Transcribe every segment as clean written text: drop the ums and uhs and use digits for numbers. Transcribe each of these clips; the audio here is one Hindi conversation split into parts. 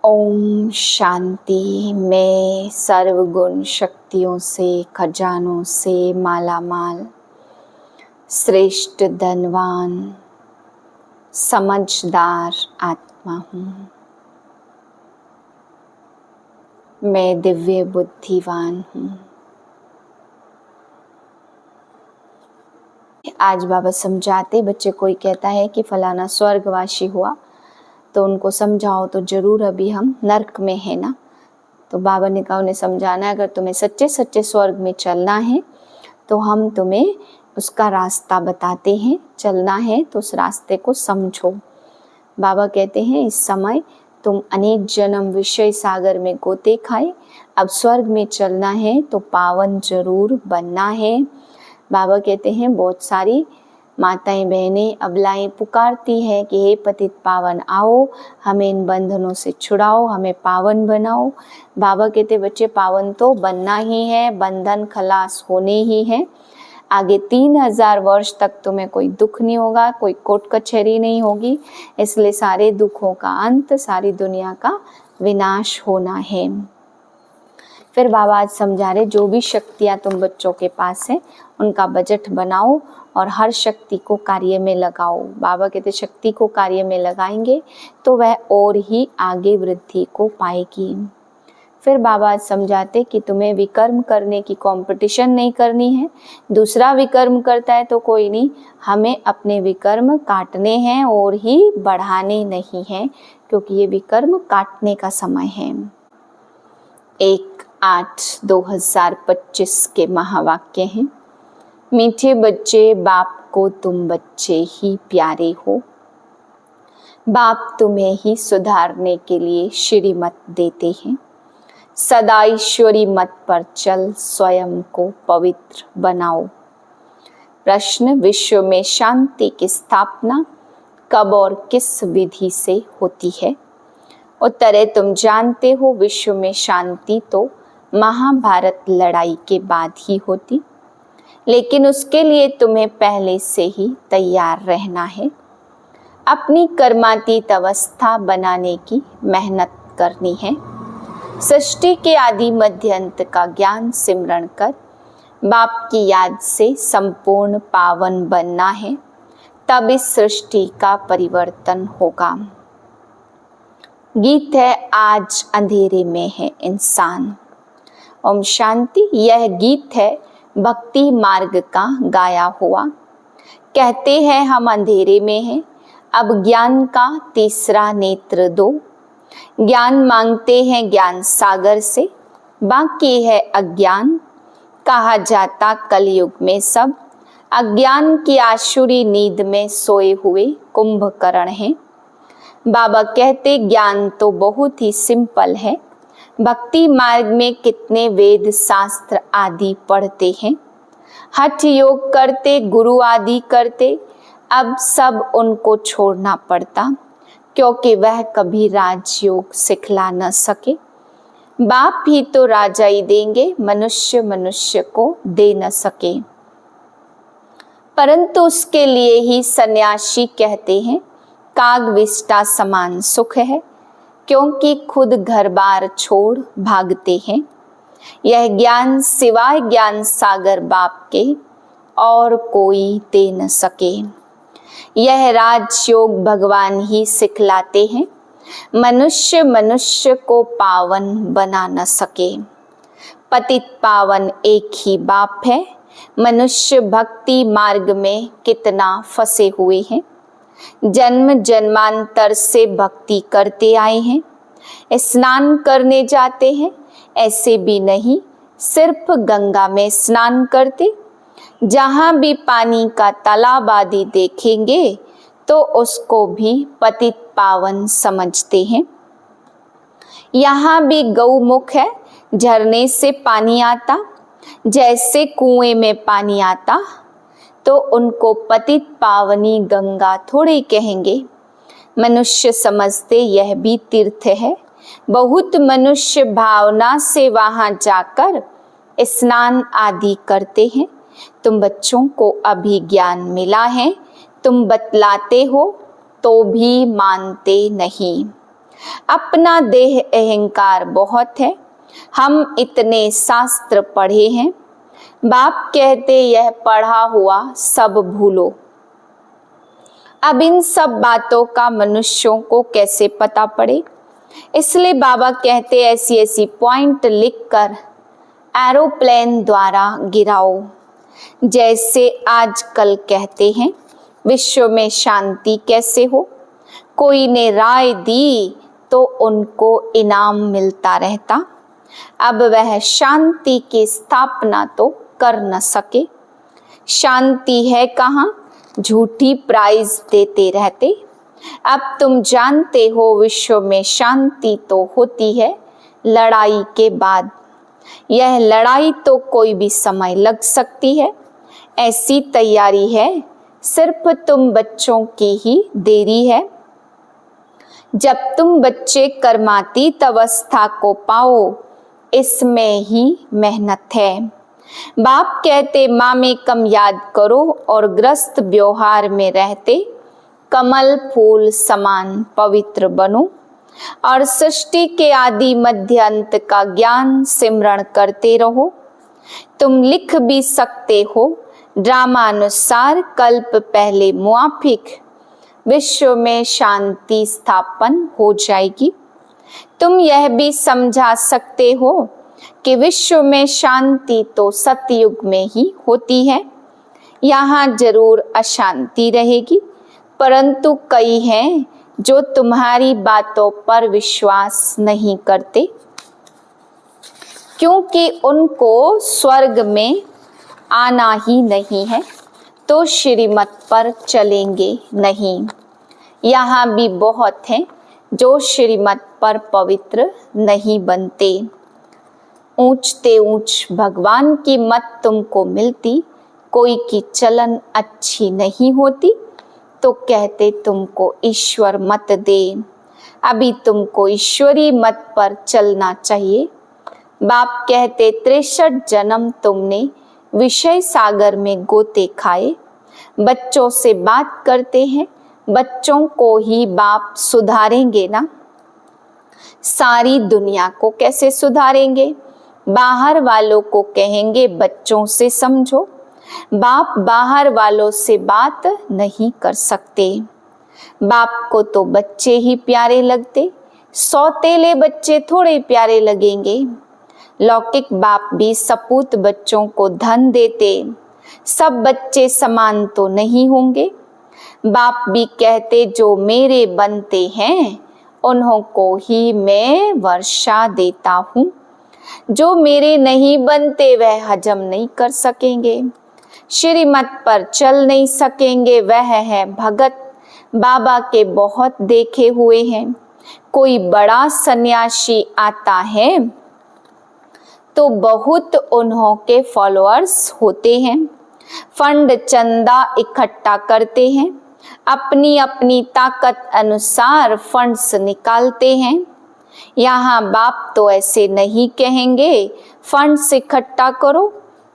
ओम शांति। मैं सर्वगुण शक्तियों से, खजानों से मालामाल, श्रेष्ठ धनवान, समझदार आत्मा हूँ। मैं दिव्य बुद्धिवान हूँ। आज बाबा समझाते, बच्चे कोई कहता है कि फलाना स्वर्गवासी हुआ तो उनको समझाओ, तो जरूर अभी हम नर्क में है ना। तो बाबा ने कहा उन्हें समझाना है, अगर तुम्हें सच्चे सच्चे स्वर्ग में चलना है तो हम तुम्हें उसका रास्ता बताते हैं। चलना है तो उस रास्ते को समझो। बाबा कहते हैं इस समय तुम अनेक जन्म विषय सागर में गोते खाए, अब स्वर्ग में चलना है तो पावन जरूर बनना है। बाबा कहते हैं बहुत सारी माताएं बहनें अबलाएं पुकारती हैं कि हे पतित पावन आओ, हमें इन बंधनों से छुड़ाओ, हमें पावन बनाओ। बाबा कहते बच्चे पावन तो बनना ही है, बंधन खलास होने ही है। आगे 3000 वर्ष तक तुम्हें कोई दुख नहीं होगा, कोई कोर्ट कचहरी नहीं होगी, इसलिए सारे दुखों का अंत, सारी दुनिया का विनाश होना है। फिर बाबा आज समझा रहे जो भी शक्तियाँ तुम बच्चों के पास है उनका बजट बनाओ और हर शक्ति को कार्य में लगाओ। बाबा कहते शक्ति को कार्य में लगाएंगे तो वह और ही आगे वृद्धि को पाएगी। फिर बाबा समझाते कि तुम्हें विकर्म करने की कंपटीशन नहीं करनी है। दूसरा विकर्म करता है तो कोई नहीं, हमें अपने विकर्म काटने हैं और ही बढ़ाने नहीं हैं, क्योंकि ये विकर्म काटने का समय है। 1/8/2025 के महावाक्य हैं। मीठे बच्चे, बाप को तुम बच्चे ही प्यारे हो। बाप तुम्हें ही सुधारने के लिए श्रीमत देते हैं। सदा ईश्वरी मत पर चल, स्वयं को पवित्र बनाओ। प्रश्न, विश्व में शांति की स्थापना कब और किस विधि से होती है? उत्तर है तुम जानते हो विश्व में शांति तो महाभारत लड़ाई के बाद ही होती, लेकिन उसके लिए तुम्हें पहले से ही तैयार रहना है। अपनी कर्मातीत अवस्था बनाने की मेहनत करनी है। सृष्टि के आदि मध्य अंत का ज्ञान सिमरण कर बाप की याद से संपूर्ण पावन बनना है, तब इस सृष्टि का परिवर्तन होगा। गीत है आज अंधेरे में है इंसान। ओम शांति। यह गीत है भक्ति मार्ग का गाया हुआ। कहते हैं हम अंधेरे में हैं, अब ज्ञान का तीसरा नेत्र दो। ज्ञान मांगते हैं ज्ञान सागर से, बाकी है अज्ञान। कहा जाता कलयुग में सब अज्ञान की आशुरी नींद में सोए हुए कुंभकर्ण हैं। बाबा कहते ज्ञान तो बहुत ही सिंपल है। भक्ति मार्ग में कितने वेद शास्त्र आदि पढ़ते हैं, हठ योग करते, गुरु आदि करते, अब सब उनको छोड़ना पड़ता, क्योंकि वह कभी राजयोग सिखला न सके। बाप ही तो राजाई देंगे, मनुष्य मनुष्य को दे न सके। परंतु उसके लिए ही सन्यासी कहते हैं काग विष्टा समान सुख है, क्योंकि खुद घर बार छोड़ भागते हैं। यह ज्ञान सिवाय ज्ञान सागर बाप के और कोई दे न सके। यह राजयोग भगवान ही सिखलाते हैं, मनुष्य मनुष्य को पावन बना न सके। पतित पावन एक ही बाप है, मनुष्य भक्ति मार्ग में कितना फंसे हुए हैं। जन्म जन्मांतर से भक्ति करते आए हैं, स्नान करने जाते हैं, ऐसे भी नहीं सिर्फ गंगा में स्नान करते। जहाँ भी पानी का तालाब आदि देखेंगे तो उसको भी पतित पावन समझते हैं। यहाँ भी गौमुख है, झरने से पानी आता, जैसे कुएं में पानी आता, तो उनको पतित पावनी गंगा थोड़े कहेंगे। मनुष्य समझते यह भी तीर्थ है। बहुत मनुष्य भावना से वहां जाकर स्नान आदि करते हैं। तुम बच्चों को अभी ज्ञान मिला है, तुम बतलाते हो तो भी मानते नहीं। अपना देह अहंकार बहुत है, हम इतने शास्त्र पढ़े हैं। बाप कहते यह पढ़ा हुआ सब भूलो। अब इन सब बातों का मनुष्यों को कैसे पता पड़े, इसलिए बाबा कहते ऐसी ऐसी पॉइंट लिखकर एरोप्लेन द्वारा गिराओ। जैसे आजकल कहते हैं विश्व में शांति कैसे हो, कोई ने राय दी तो उनको इनाम मिलता रहता। अब वह शांति की स्थापना तो कर न सके। शांति है कहाँ, झूठी प्राइज देते रहते। अब तुम जानते हो विश्व में शांति तो होती है लड़ाई के बाद। यह लड़ाई तो कोई भी समय लग सकती है, ऐसी तैयारी है, सिर्फ तुम बच्चों की ही देरी है। जब तुम बच्चे कर्मातीत अवस्था को पाओ, इसमें ही मेहनत है। बाप कहते माँ कम याद करो और ग्रस्त व्यवहार में रहते कमल फूल समान पवित्र बनो और सृष्टि के आदि मध्य अंत का ज्ञान सिमरण करते रहो। तुम लिख भी सकते हो ड्रामानुसार कल्प पहले मुआफिक विश्व में शांति स्थापन हो जाएगी। तुम यह भी समझा सकते हो कि विश्व में शांति तो सतयुग में ही होती है, यहाँ जरूर अशांति रहेगी, परंतु कई हैं जो तुम्हारी बातों पर विश्वास नहीं करते, क्योंकि उनको स्वर्ग में आना ही नहीं है तो श्रीमत पर चलेंगे नहीं। यहाँ भी बहुत हैं जो श्रीमत पर पवित्र नहीं बनते। ऊंचते ऊंच भगवान की मत तुमको मिलती, कोई की चलन अच्छी नहीं होती तो कहते तुमको ईश्वर मत दे। अभी तुमको ईश्वरी मत पर चलना चाहिए। बाप कहते 63 जन्म तुमने विषय सागर में गोते खाए। बच्चों से बात करते हैं, बच्चों को ही बाप सुधारेंगे ना, सारी दुनिया को कैसे सुधारेंगे। बाहर वालों को कहेंगे बच्चों से समझो, बाप बाहर वालों से बात नहीं कर सकते। बाप को तो बच्चे ही प्यारे लगते, सौतेले बच्चे थोड़े प्यारे लगेंगे। लौकिक बाप भी सपूत बच्चों को धन देते, सब बच्चे समान तो नहीं होंगे। बाप भी कहते जो मेरे बनते हैं उन्हों को ही मैं वर्षा देता हूँ, जो मेरे नहीं बनते वह हजम नहीं कर सकेंगे, श्रीमत पर चल नहीं सकेंगे। वह है भगत, बाबा के बहुत देखे हुए हैं। कोई बड़ा सन्यासी आता है तो बहुत उन्हों के फॉलोअर्स होते हैं, फंड चंदा इकट्ठा करते हैं, अपनी अपनी ताकत अनुसार फंड्स निकालते हैं। यहाँ बाप तो ऐसे नहीं कहेंगे फंड्स इकट्ठा करो,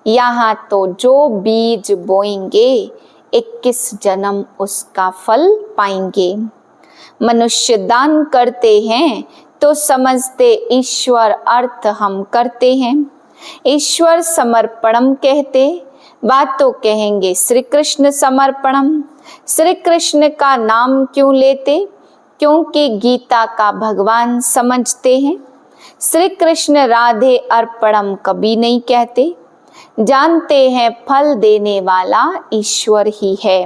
यहाँ तो जो बीज बोएंगे 21 जन्म उसका फल पाएंगे। मनुष्य दान करते हैं तो समझते ईश्वर अर्थ हम करते हैं। ईश्वर समर्पणम कहते, बातों कहेंगे श्री कृष्ण समर्पणम। श्री कृष्ण का नाम क्यों लेते, क्योंकि गीता का भगवान समझते हैं। श्री कृष्ण राधे अर्पणम कभी नहीं कहते, जानते हैं फल देने वाला ईश्वर ही है।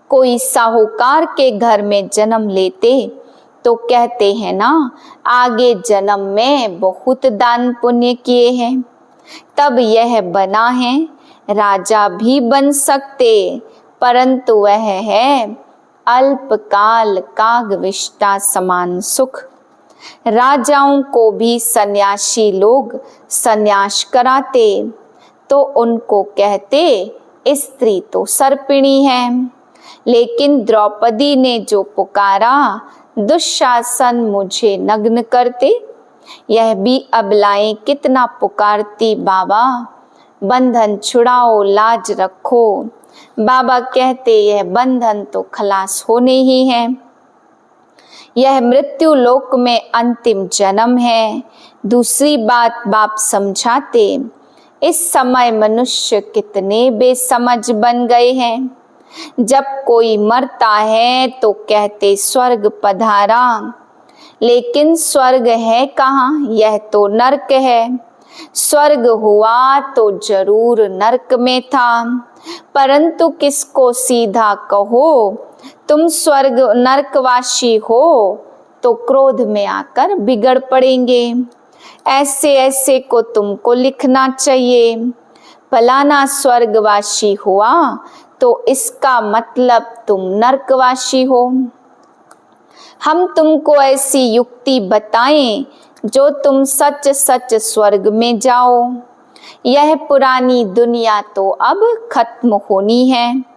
कोई साहूकार के घर में जन्म लेते तो कहते हैं ना आगे जन्म में बहुत दान पुण्य किए हैं तब यह बना है। राजा भी बन सकते, परंतु वह है अल्पकाल कागविष्टा समान सुख। राजाओं को भी सन्यासी लोग सन्यास कराते तो उनको कहते स्त्री तो सर्पिणी है, लेकिन द्रौपदी ने जो पुकारा दुशासन मुझे नग्न करते, यह भी अबलाएं कितना पुकारती बाबा बंधन छुड़ाओ लाज रखो। बाबा कहते यह बंधन तो खलास होने ही है। यह मृत्यु लोक में अंतिम जन्म है। दूसरी बात बाप समझाते, इस समय मनुष्य कितने बेसमझ बन गए हैं। जब कोई मरता है तो कहते स्वर्ग पधारा, लेकिन स्वर्ग है कहाँ, यह तो नरक है। स्वर्ग हुआ तो जरूर नरक में था, परंतु किसको सीधा कहो तुम स्वर्ग नरकवासी हो तो क्रोध में आकर बिगड़ पड़ेंगे। ऐसे ऐसे को तुमको लिखना चाहिए। फलाना स्वर्गवासी हुआ तो इसका मतलब तुम नरकवासी हो। हम तुमको ऐसी युक्ति बताएं जो तुम सच सच स्वर्ग में जाओ। यह पुरानी दुनिया तो अब खत्म होनी है।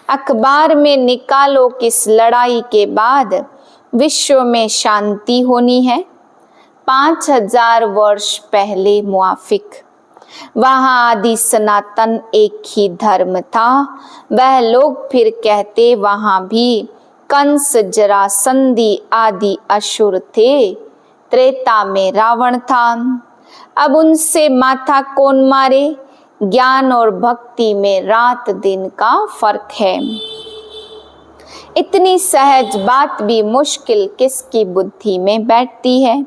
अखबार में निकालो किस लड़ाई के बाद विश्व में शांति होनी है। 5000 वर्ष पहले मुआफिक वहाँ आदि सनातन एक ही धर्म था। वह लोग फिर कहते वहाँ भी कंस जरासंधी आदि असुर थे। त्रेता में रावण था। अब उनसे माथा कौन मारे। ज्ञान और भक्ति में रात दिन का फर्क है। इतनी सहज बात भी मुश्किल किसकी बुद्धि में बैठती है।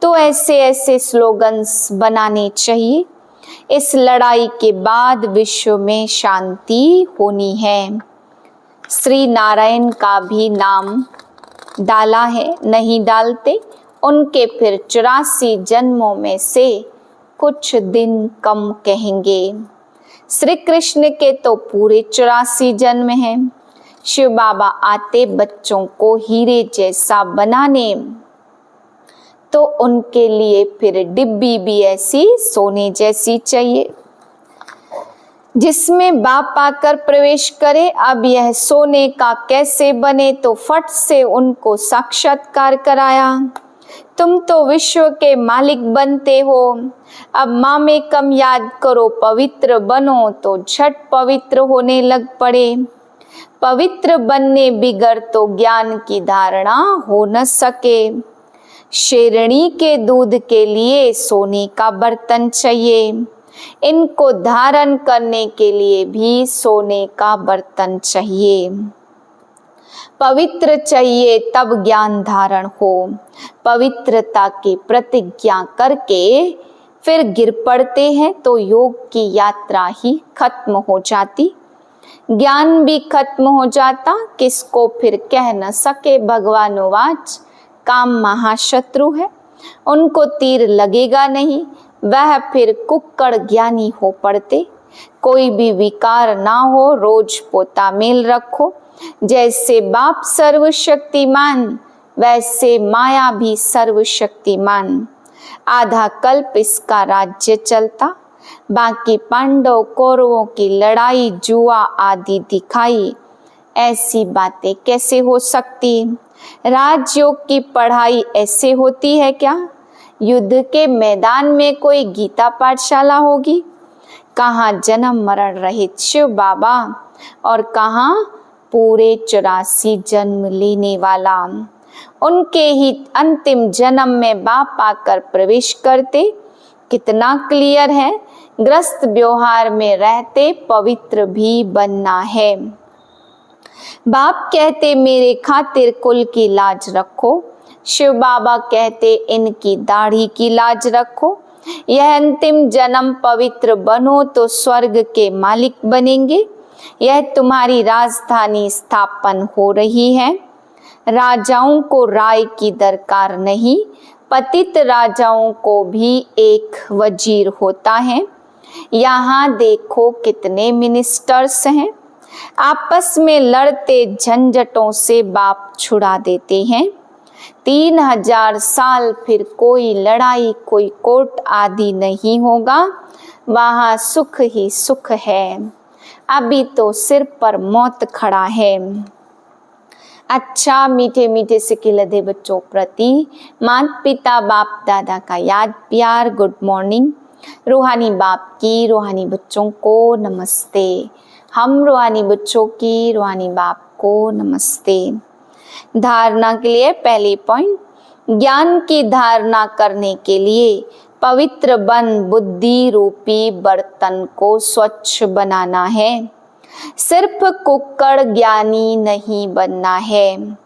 तो ऐसे ऐसे स्लोगन्स बनाने चाहिए। इस लड़ाई के बाद विश्व में शांति होनी है। श्री नारायण का भी नाम डाला है, नहीं डालते उनके फिर 84 जन्मों में से कुछ दिन कम कहेंगे। श्री कृष्ण के तो पूरे 84 जन्म हैं। शिव बाबा आते बच्चों को हीरे जैसा बनाने, तो उनके लिए फिर डिब्बी भी ऐसी सोने जैसी चाहिए जिसमें बाप आकर प्रवेश करे। अब यह सोने का कैसे बने, तो फट से उनको साक्षात्कार कराया। तुम तो विश्व के मालिक बनते हो। अब माँ में कम याद करो, पवित्र बनो तो झट पवित्र होने लग पड़े। पवित्र बनने बिगर तो ज्ञान की धारणा हो न सके। शेरनी के दूध के लिए सोने का बर्तन चाहिए। इनको धारण करने के लिए भी सोने का बर्तन चाहिए। पवित्र चाहिए तब ज्ञान धारण हो। पवित्रता की प्रतिज्ञा करके फिर गिर पड़ते हैं तो योग की यात्रा ही खत्म हो जाती, ज्ञान भी खत्म हो जाता। किसको फिर कह न सके भगवानुवाच, काम महाशत्रु है, उनको तीर लगेगा नहीं। वह फिर कुक्कड़ ज्ञानी हो पड़ते। कोई भी विकार ना हो, रोज पोता मेल रखो। जैसे बाप सर्वशक्तिमान, वैसे माया भी सर्वशक्तिमान। आधा कल्प इसका राज्य चलता। बाकी पांडव कौरवों की लड़ाई जुआ आदि दिखाई। ऐसी बातें कैसे हो सकती। राजयोग की पढ़ाई ऐसे होती है क्या। युद्ध के मैदान में कोई गीता पाठशाला होगी। कहाँ जन्म मरण रहित शिव बाबा और कहाँ पूरे 84 जन्म लेने वाला। उनके ही अंतिम जन्म में बाप आकर प्रवेश करते। कितना क्लियर है। ग्रस्त व्यवहार में रहते पवित्र भी बनना है। बाप कहते मेरे खातिर कुल की लाज रखो। शिव बाबा कहते इनकी दाढ़ी की लाज रखो। यह अंतिम जन्म पवित्र बनो तो स्वर्ग के मालिक बनेंगे। यह तुम्हारी राजधानी स्थापन हो रही है। राजाओं को राय की दरकार नहीं। पतित राजाओं को भी एक वजीर होता है। यहाँ देखो कितने मिनिस्टर्स हैं। आपस में लड़ते झंझटों से बाप छुड़ा देते हैं। 3000 साल फिर कोई लड़ाई, कोई कोर्ट आदि नहीं होगा। वहाँ सुख ही सुख है। अभी तो सिर पर मौत खड़ा है। अच्छा मीठे मीठे से खिलते बच्चों प्रति माता पिता बाप दादा का याद प्यार गुड मॉर्निंग। रूहानी बाप की रूहानी बच्चों को नमस्ते। हम रूहानी बच्चों की रूहानी बाप को नमस्ते। धारणा के लिए पहली पॉइंट, ज्ञान की धारणा करने के लिए पवित्र बन बुद्धि रूपी बर्तन को स्वच्छ बनाना है। सिर्फ कुक्कड़ ज्ञानी नहीं बनना है।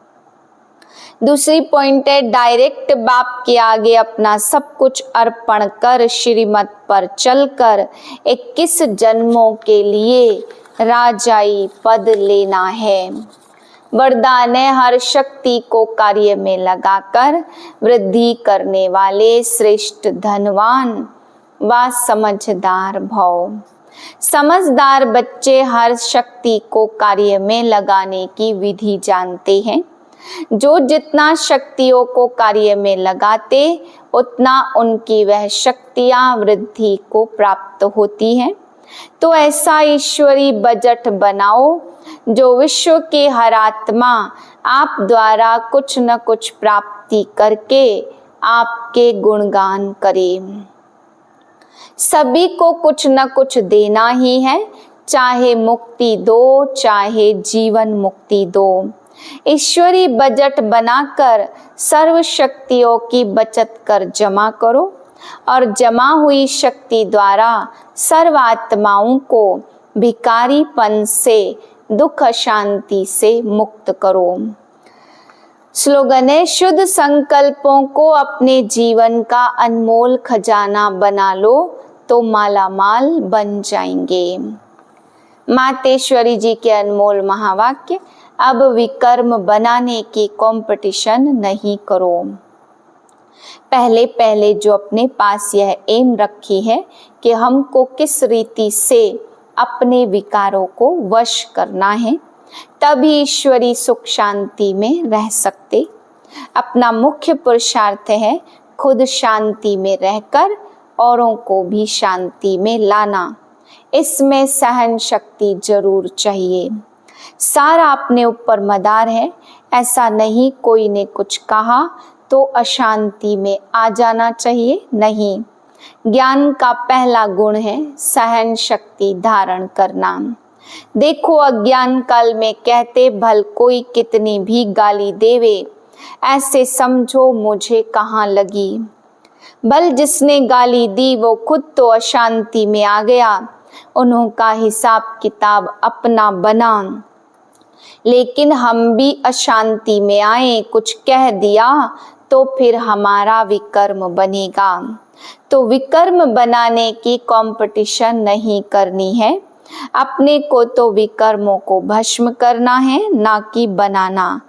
दूसरी पॉइंट है, डायरेक्ट बाप के आगे अपना सब कुछ अर्पण कर श्रीमत पर चलकर 21 जन्मों के लिए राजाई पद लेना है। वरदान है, हर शक्ति को कार्य में लगाकर वृद्धि करने वाले श्रेष्ठ धनवान व समझदार भव। समझदार बच्चे हर शक्ति को कार्य में लगाने की विधि जानते हैं। जो जितना शक्तियों को कार्य में लगाते उतना उनकी वह शक्तियां वृद्धि को प्राप्त होती हैं। तो ऐसा ईश्वरी बजट बनाओ जो विश्व के हर आत्मा आप द्वारा कुछ न कुछ प्राप्ति करके आपके गुणगान करे। सभी को कुछ न कुछ देना ही है, चाहे मुक्ति दो चाहे जीवन मुक्ति दो। ईश्वरी बजट बनाकर सर्व शक्तियों की बचत कर जमा करो और जमा हुई शक्ति द्वारा सर्व आत्माओं को भिखारीपन से दुख शांति से मुक्त करो। स्लोगन है, शुद्ध संकल्पों को अपने जीवन का अनमोल खजाना बना लो तो मालामाल बन जाएंगे। मातेश्वरी जी के अनमोल महावाक्य, अब विकर्म बनाने की कंपटीशन नहीं करो। पहले पहले जो अपने पास यह एम रखी है कि हमको किस रीति से अपने विकारों को वश करना है, तभी ईश्वरी सुख शांति में रह सकते। अपना मुख्य पुरुषार्थ है खुद शांति में रहकर औरों को भी शांति में लाना। इसमें सहन शक्ति जरूर चाहिए। सारा अपने ऊपर मदार है। ऐसा नहीं कोई ने कुछ कहा तो अशांति में आ जाना चाहिए, नहीं। ज्ञान का पहला गुण है सहन शक्ति धारण करना। देखो, अज्ञान काल में कहते भल कोई कितनी भी गाली देवे, ऐसे समझो मुझे कहाँ लगी। भल जिसने गाली दी वो खुद तो अशांति में आ गया, उन्हों का हिसाब किताब अपना बना। लेकिन हम भी अशांति में आए, कुछ कह दिया तो फिर हमारा विकर्म बनेगा। तो विकर्म बनाने की कंपटीशन नहीं करनी है। अपने को तो विकर्मों को भस्म करना है, ना कि बनाना।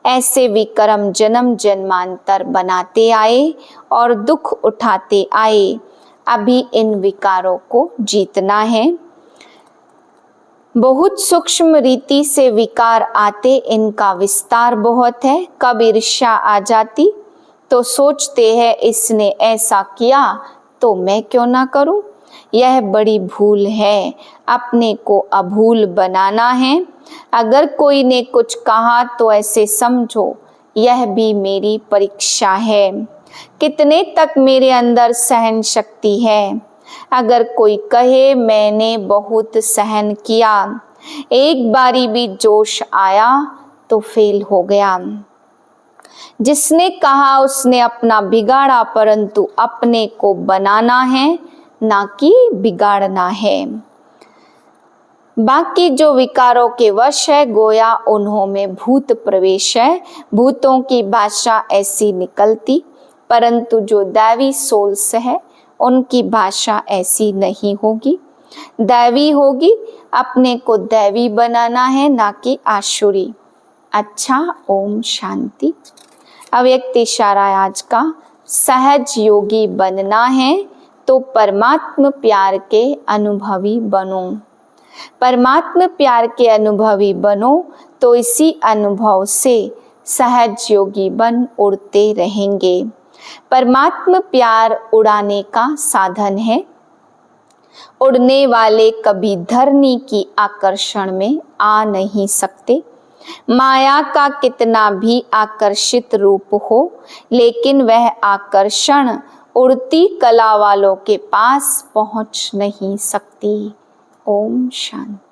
ऐसे विकर्म जन्म जन्मांतर बनाते आए और दुख उठाते आए। अभी इन विकारों को जीतना है। बहुत सूक्ष्म रीति से विकार आते, इनका विस्तार बहुत है। कब ईर्ष्या आ जाती तो सोचते हैं इसने ऐसा किया तो मैं क्यों ना करूं। यह बड़ी भूल है। अपने को अभूल बनाना है। अगर कोई ने कुछ कहा तो ऐसे समझो यह भी मेरी परीक्षा है, कितने तक मेरे अंदर सहन शक्ति है। अगर कोई कहे मैंने बहुत सहन किया, एक बारी भी जोश आया तो फेल हो गया। जिसने कहा उसने अपना बिगाड़ा, परंतु अपने को बनाना है, ना कि बिगाड़ना है। बाकी जो विकारों के वश है, गोया उन्हों में भूत प्रवेश है। भूतों की भाषा ऐसी निकलती, परंतु जो दैवी सोल्स है उनकी भाषा ऐसी नहीं होगी, दैवी होगी। अपने को दैवी बनाना है, ना कि आसुरी। अच्छा, ओम शांति। अव्यक्त इशारा आज का, सहज योगी बनना है तो परमात्म प्यार के अनुभवी बनो। परमात्म प्यार के अनुभवी बनो तो इसी अनुभव से सहज योगी बन उड़ते रहेंगे। परमात्म प्यार उड़ाने का साधन है। उड़ने वाले कभी धरनी की आकर्षण में आ नहीं सकते। माया का कितना भी आकर्षित रूप हो, लेकिन वह आकर्षण उड़ती कला वालों के पास पहुंच नहीं सकती। ओम शांति।